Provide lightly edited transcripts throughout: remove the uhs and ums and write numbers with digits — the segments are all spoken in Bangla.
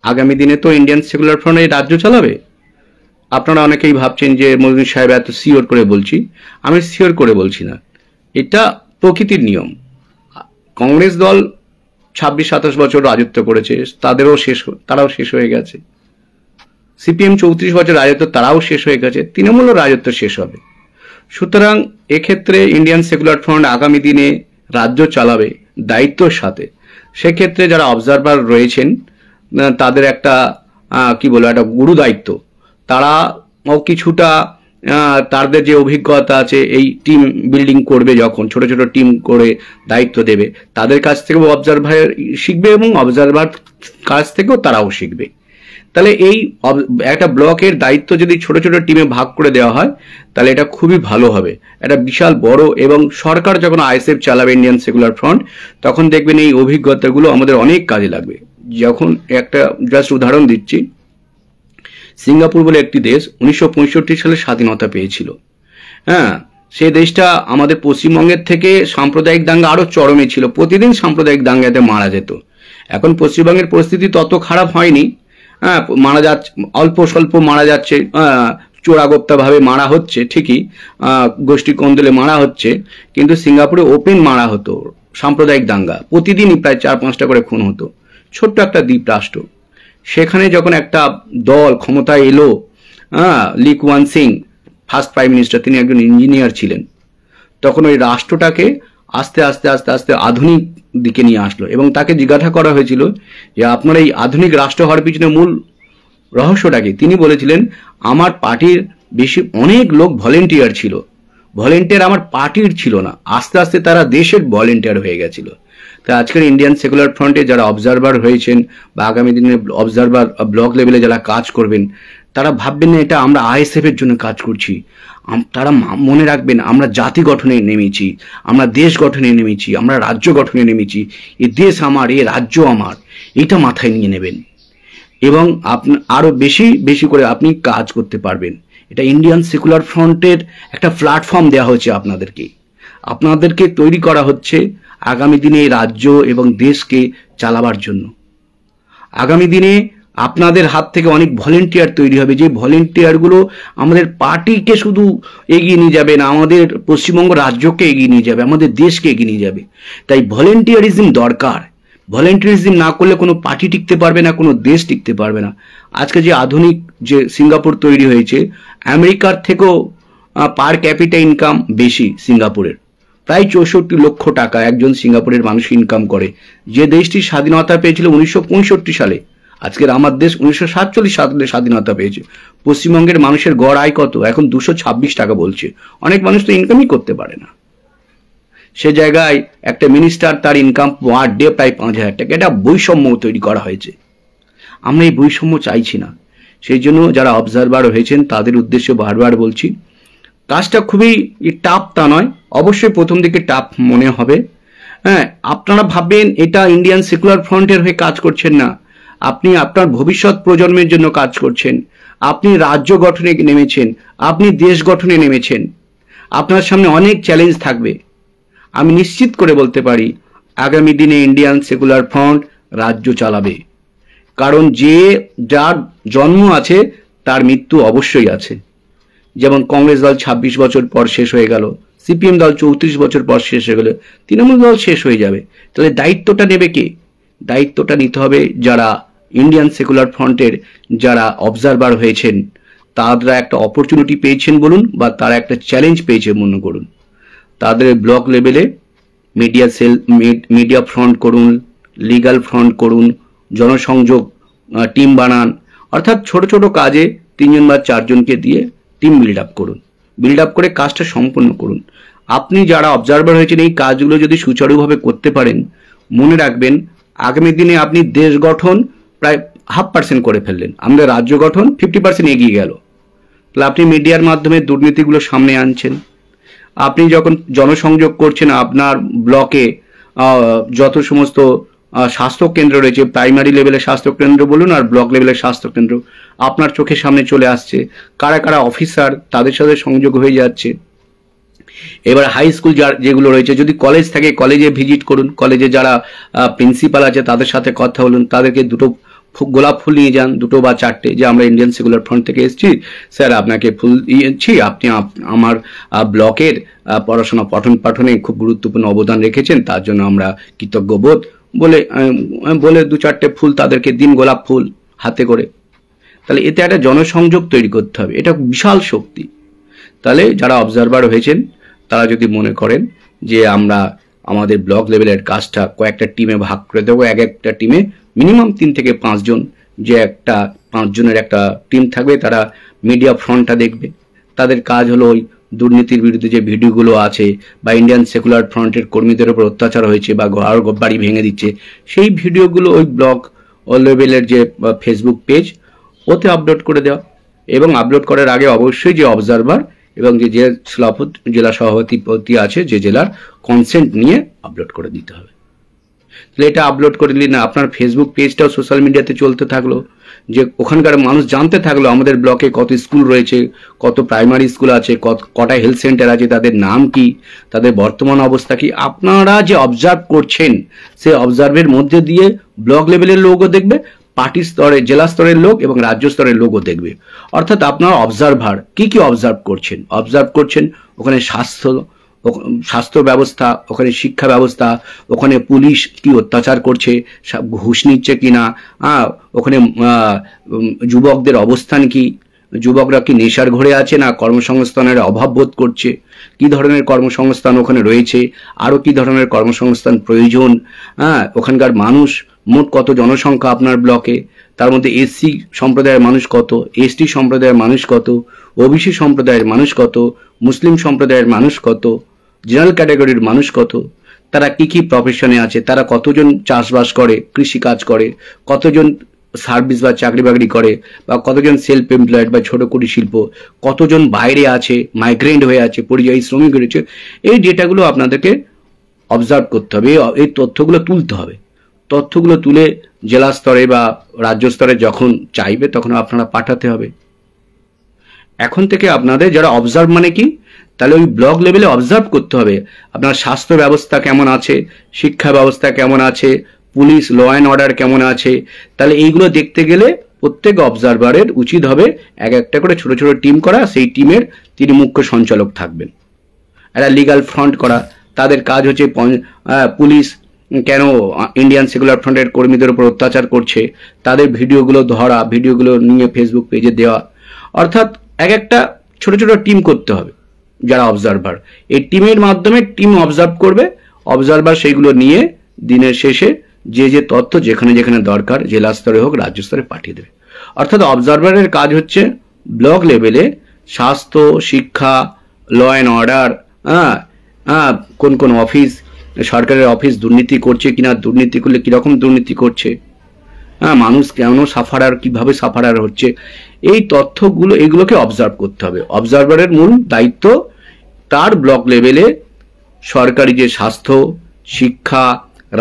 আগামী দিনে তো ইন্ডিয়ান সেকুলার ফ্রন্ট এই রাজ্য চালাবে। আপনারা অনেকেই ভাবছেন যে মজনু সাহেব এত সিওর করে বলছি, আমি সিওর করে বলছি না, এটা প্রকৃতির নিয়ম। কংগ্রেস দল 26-27 বছর রাজত্ব করেছে, তারাও শেষ হয়ে গেছে। সিপিএম 34 বছর রাজত্ব, তারাও শেষ হয়ে গেছে। তৃণমূলও রাজত্ব শেষ হবে। সুতরাং এক্ষেত্রে ইন্ডিয়ান সেকুলার ফ্রন্ট আগামী দিনে রাজ্য চালাবে দায়িত্বর সাথে। সেক্ষেত্রে যারা অবজারভার রয়েছেন তাদের একটা কি বলবো, একটা গুরু দায়িত্ব। তারাও কিছুটা তাদের যে অভিজ্ঞতা আছে এই টিম বিল্ডিং করবে, যখন ছোট ছোট টিম করে দায়িত্ব দেবে, তাদের কাছ থেকেও অবজারভার শিখবে এবং অবজারভার কাছ থেকেও তারাও শিখবে। তাহলে এই একটা ব্লকের দায়িত্ব যদি ছোট ছোট টিমে ভাগ করে দেওয়া হয় তাহলে এটা খুবই ভালো হবে, একটা বিশাল বড়। এবং সরকার যখন আইএসএফ চালাবে, ইন্ডিয়ান সেকুলার ফ্রন্ট, তখন দেখবেন এই অভিজ্ঞতাগুলো আমাদের অনেক কাজে লাগবে। যখন একটা জাস্ট উদাহরণ দিচ্ছি, সিঙ্গাপুর বলে একটি দেশ 1965 সালে স্বাধীনতা পেয়েছিল। হ্যাঁ, সে দেশটা আমাদের পশ্চিমবঙ্গের থেকে সাম্প্রদায়িক দাঙ্গা আরো চরমে ছিল, প্রতিদিন সাম্প্রদায়িক দাঙ্গাতে মারা যেত। এখন পশ্চিমবঙ্গের পরিস্থিতি তত খারাপ হয়নি, হ্যাঁ, মারা যাচ্ছে, অল্প স্বল্প মারা যাচ্ছে, চোরাগোপ্তা ভাবে মারা হচ্ছে ঠিকই, গোষ্ঠী কোন্দলে মারা হচ্ছে, কিন্তু সিঙ্গাপুরে ওপেন মারা হতো, সাম্প্রদায়িক দাঙ্গা প্রতিদিনই প্রায় 4-5টা করে খুন হতো। ছোট্ট একটা দ্বীপ রাষ্ট্র, সেখানে যখন একটা দল ক্ষমতায় এলো, লি কুয়ান সিং ফার্স্ট প্রাইম মিনিস্টার, তিনি একজন ইঞ্জিনিয়ার ছিলেন, তখন ওই রাষ্ট্রটাকে আস্তে আস্তে আস্তে আস্তে আধুনিক দিকে নিয়ে আসলো। এবং তাকে জিজ্ঞাসা করা হয়েছিল যে আপনার এই আধুনিক রাষ্ট্র হওয়ার পিছনে মূল রহস্যটা কি? তিনি বলেছিলেন, আমার পার্টির অনেক লোক ভলেন্টিয়ার ছিল, ভলেন্টিয়ার আমার পার্টির ছিল না, আস্তে আস্তে তারা দেশের ভলেন্টিয়ার হয়ে গেছিল। তা আজকের ইন্ডিয়ান সেকুলার ফ্রন্টে যারা অবজারভার হয়েছেন বা আগামী দিনে অবজারভার ব্লক লেভেলে যারা কাজ করবেন, তারা ভাববেন না এটা আমরা আইএসএফ এর জন্য কাজ করছি। তারা মনে রাখবেন আমরা জাতি গঠনে নেমেছি, আমরা দেশ গঠনে নেমেছি, আমরা রাজ্য গঠনে নেমেছি। এ দেশ আমার, এ রাজ্য আমার, এটা মাথায় নিয়ে নেবেন এবং আরো বেশি বেশি করে আপনি কাজ করতে পারবেন। এটা ইন্ডিয়ান সেকুলার ফ্রন্টের একটা প্ল্যাটফর্ম দেওয়া হচ্ছে আপনাদেরকে তৈরি করা হচ্ছে আগামী দিনে রাজ্য এবং দেশকে চালাবার জন্য। আগামী দিনে আপনাদের হাত থেকে অনেক ভলেন্টিয়ার তৈরি হবে, যে ভলেন্টিয়ারগুলো আমাদের পার্টিকে শুধু এগিয়ে নিয়ে যাবে না, আমাদের পশ্চিমবঙ্গ রাজ্যকে এগিয়ে নিয়ে যাবে, আমাদের দেশকে এগিয়ে নিয়ে যাবে। তাই ভলেন্টিয়ারিজম দরকার। ভলেন্টিয়ারিজম না করলে কোনো পার্টি টিকতে পারবে না, কোনো দেশ টিকতে পারবে না। আজকে যে আধুনিক যে সিঙ্গাপুর তৈরি হয়েছে, আমেরিকার থেকেও পার ক্যাপিটা ইনকাম বেশি সিঙ্গাপুরের, প্রায় 64 লক্ষ টাকা একজন সিঙ্গাপুরের মানুষ ইনকাম করে। যে দেশটি স্বাধীনতা পেয়েছিল 1965 সালে, আজকের আমার দেশ 1947 সালে স্বাধীনতা পেয়েছে। পশ্চিমবঙ্গের মানুষের গড় আয় কত? এখন 226 টাকা বলছে। অনেক মানুষ তো ইনকামই করতে পারে না। সে জায়গায় একটা মিনিস্টার, তার ইনকাম পার ডে প্রায় 5000 টাকা। এটা বৈষম্য তৈরি করা হয়েছে। আমরা এই বৈষম্য চাইছি না। সেই জন্য যারা অবজারভার হয়েছেন তাদের উদ্দেশ্যে বারবার বলছি, কাজটা খুবই টাফ তা নয়, অবশ্যই প্রথম দিকে টাফ মনে হবে। হ্যাঁ, আপনারা ভাববেন এটা ইন্ডিয়ান সেকুলার ফ্রন্টের হয়ে কাজ করছেন না, আপনি আপনার ভবিষ্যৎ প্রজন্মের জন্য কাজ করছেন। আপনি রাজ্য গঠনে নেমেছেন, আপনি দেশ গঠনে নেমেছেন। আপনার সামনে অনেক চ্যালেঞ্জ থাকবে। আমি নিশ্চিত করে বলতে পারি আগামী দিনে ইন্ডিয়ান সেকুলার ফ্রন্ট রাজ্য চালাবে। কারণ যার জন্ম আছে তার মৃত্যু অবশ্যই আছে। যেমন কংগ্রেস দল 26 বছর পর শেষ হয়ে গেল, সিপিএম দল 34 বছর পর শেষ হয়ে গেল, তৃণমূল দল শেষ হয়ে যাবে। তাহলে দায়িত্বটা নেবে কে? দায়িত্বটা নিতে হবে যারা ইন্ডিয়ান সেকুলার ফ্রন্টের যারা অবজারভার হয়েছেন, তারা একটা অপরচুনিটি পেয়েছেন বলুন বা তারা একটা চ্যালেঞ্জ পেয়েছে মনে করুন, তাদের ব্লক লেভেলে মিডিয়া ফ্রন্ট করুন, লিগ্যাল ফ্রন্ট করুন, জনসংযোগ টিম বানান, অর্থাৎ ছোট ছোট কাজে 3জন বা 4জনকে দিয়ে টিম বিল্ড আপ করে কাজটা সম্পন্ন করুন। আপনি যারা অবজারভার হয়েছেন এই কাজগুলো যদি সুচারুভাবে করতে পারেন, মনে রাখবেন আগামী দিনে আপনি দেশ গঠন প্রায় 0.5% করে ফেললেন, আমাদের রাজ্য গঠন 50% এগিয়ে গেল। তাহলে আপনি মিডিয়ার মাধ্যমে দুর্নীতিগুলো সামনে আনছেন, আপনি যখন জনসংযোগ করছেন আপনার ব্লকে যত সমস্ত স্বাস্থ্য কেন্দ্র রয়েছে, প্রাইমারি লেভেলের স্বাস্থ্য কেন্দ্র বলুন আর ব্লক লেভেলের স্বাস্থ্য কেন্দ্র আপনার চোখের সামনে চলে আসছে, কারা কারা অফিসার তাদের সাথে সংযোগ হয়ে যাচ্ছে। এবার হাই স্কুল যেগুলো রয়েছে, যদি কলেজ থাকে কলেজে ভিজিট করুন, কলেজে যারা প্রিন্সিপাল আছে তাদের সাথে কথা বলুন, তাদেরকে দুটো গোলাপ ফুল নিয়ে যান 2 বা 4টে, যে আমরা ইন্ডিয়ান সেকুলার ফ্রন্ট থেকে এসেছি স্যার, আপনাকে ফুল দিয়েছি, আপনি আমার ব্লকের পড়াশোনা পঠন পাঠনে খুব গুরুত্বপূর্ণ অবদান রেখেছেন, তার জন্য আমরা কৃতজ্ঞ বোধ বলে বলে 2-4টে ফুল তাদেরকে দিন, গোলাপ ফুল হাতে করে। তাহলে এতে একটা জনসংযোগ তৈরি করতে হবে, এটা বিশাল শক্তি। তাহলে যারা অবজারভার হয়েছেন তারা যদি মনে করেন যে আমরা আমাদের ব্লক লেভেলের কাজটা কয়েকটা টিমে ভাগ করে দেবো, এক একটা টিমে মিনিমাম 3 থেকে 5 জন, যে একটা 5 জনের একটা টিম থাকবে, তারা মিডিয়া ফ্রন্টটা দেখবে। তাদের কাজ হলো ওই দুর্নীতির বিরুদ্ধে যে ভিডিওগুলো আছে বা ইন্ডিয়ান সেকুলার ফ্রন্টের কর্মীদের উপর অত্যাচার হয়েছে বা ঘর বাড়ি ভেঙে দিচ্ছে, সেই ভিডিওগুলো ওই ব্লক লেভেলের যে ফেসবুক পেজ ওতে আপলোড করে দেওয়া, এবং আপলোড করার আগে অবশ্যই যে অবজারভার এবং যে জেলা সভাপতি আছে যে জেলার, কনসেন্ট নিয়ে আপলোড করে দিতে হবে। তাহলে এটা আপলোড করে দিলে না আপনার ফেসবুক পেজটাও সোশ্যাল মিডিয়াতে চলতে থাকলো, যে ওখানকার মানুষ জানতে থাকলো আমাদের ব্লকে কত স্কুল রয়েছে, কত প্রাইমারি স্কুল আছে, কটা হেলথ সেন্টার আছে, তাদের নাম কি, তাদের বর্তমান অবস্থা কি। আপনারা যে অবজার্ভ করছেন সেই অবজার্ভের মধ্যে দিয়ে ব্লক লেভেলের লোকও দেখবে, পার্টি স্তরে জেলা স্তরের লোক এবং রাজ্য স্তরের লোকও দেখবে। অর্থাৎ আপনারা অবজারভার কি অবজার্ভ করছেন ওখানে স্বাস্থ্য ব্যবস্থা, ওখানে শিক্ষা ব্যবস্থা, ওখানে পুলিশ কি অত্যাচার করছে, ঘুষ নিচ্ছে কিনা, ওখানে যুবকদের অবস্থান কি, যুবকরা কি নেশার ঘরে আছে না কর্মসংস্থানের অভাব বোধ করছে, কি ধরনের কর্মসংস্থান ওখানে রয়েছে, আরো কি ধরনের কর্মসংস্থান প্রয়োজন, ওখানকার মানুষ মোট কত জনসংখ্যা আপনার ব্লকে, তার মধ্যে এসসি সম্প্রদায়ের মানুষ কত, এসটি সম্প্রদায়ের মানুষ কত, ওবিসি সম্প্রদায়ের মানুষ কত, মুসলিম সম্প্রদায়ের মানুষ কত, জেনারেল ক্যাটাগরির মানুষ কত, তারা কি প্রফেশনে আছে, তারা কতজন চাষবাস করে, কৃষি কাজ করে, কতজন সার্ভিস বা চাকরি বাকরি করে, বা কতজন সেলফ এমপ্লয়েড বা ছোট কুটির শিল্প, কতজন বাইরে আছে, মাইগ্রেন্ট হয়ে আছে, পরিযায়ী শ্রমিক রয়েছে। এই ডেটাগুলো আপনাদেরকে অবজার্ভ করতে হবে, এই তথ্যগুলো তুলতে হবে। তথ্যগুলো তুলে জেলা স্তরে বা রাজ্য স্তরে যখন চাইবে তখন আপনারা পাঠাতে হবে। এখন থেকে আপনাদের যারা অবজার্ভ মানে কি, তাহলে ওই ব্লক লেভেলে অবজার্ভ করতে হবে আপনার স্বাস্থ্য ব্যবস্থা কেমন আছে, শিক্ষা ব্যবস্থা কেমন আছে, পুলিশ ল অ্যান্ড অর্ডার কেমন আছে। তাহলে এইগুলো দেখতে গেলে প্রত্যেক অবজারভারের উচিত হবে একটা করে ছোট ছোট টিম করা, সেই টিমের তিনি মুখ্য সঞ্চালক থাকবেন। একটা লিগাল ফ্রন্ট করা, তাদের কাজ হচ্ছে পুলিশ কেন ইন্ডিয়ান সেকুলার ফ্রন্টের কর্মীদের উপর অত্যাচার করছে, তাদের ভিডিওগুলো ধরা, ভিডিওগুলো নিয়ে ফেসবুক পেজে দেওয়া। অর্থাৎ একটা ছোট ছোট টিম করতে হবে যারা অবজারভার, এই টিমের মাধ্যমে টিম অবজার্ভ করবে, অবজারভার সেইগুলো নিয়ে দিনের শেষে যে তথ্য যেখানে যেখানে দরকার জেলা স্তরে হোক রাজ্য স্তরে পাঠিয়ে দেবে। অর্থাৎ অবজারভারের কাজ হচ্ছে ব্লক লেভেলে স্বাস্থ্য, শিক্ষা, ল অ্যান্ড অর্ডার, কোন কোন অফিস, সরকারের অফিস দুর্নীতি করছে কিনা, দুর্নীতি করলে কিরকম দুর্নীতি করছে, মানুষ কেন সাফারার, কিভাবে সাফারার হচ্ছে, এই তথ্যগুলো এগুলোকে অবজার্ভ করতে হবে। অবজারভারের মূল দায়িত্ব তার ব্লক লেভেলে সরকারি যে স্বাস্থ্য, শিক্ষা,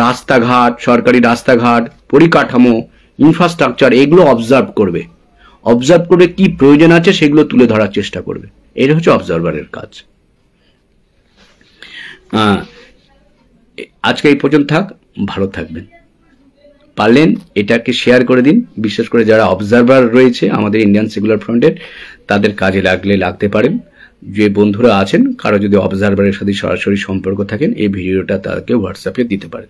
রাস্তাঘাট, সরকারি রাস্তাঘাট, পরিকাঠামো, ইনফ্রাস্ট্রাকচার, এগুলো অবজার্ভ করবে। অবজার্ভ করে কি প্রয়োজন আছে সেগুলো তুলে ধরার চেষ্টা করবে। এটা হচ্ছে অবজারভারের কাজ। আজকে এই পর্যন্ত থাক, ভালো থাকবেন। পারলেন এটাকে শেয়ার করে দিন, বিশেষ করে যারা অবজারভার রয়েছে আমাদের ইন্ডিয়ান সেকুলার ফ্রন্টের, তাদের কাজে লাগতে পারেন। যে বন্ধুরা আছেন কারো যদি অবজারভারের সাথে সরাসরি সম্পর্ক থাকেন, এই ভিডিওটা তাদেরকে হোয়াটসঅ্যাপে দিতে পারেন।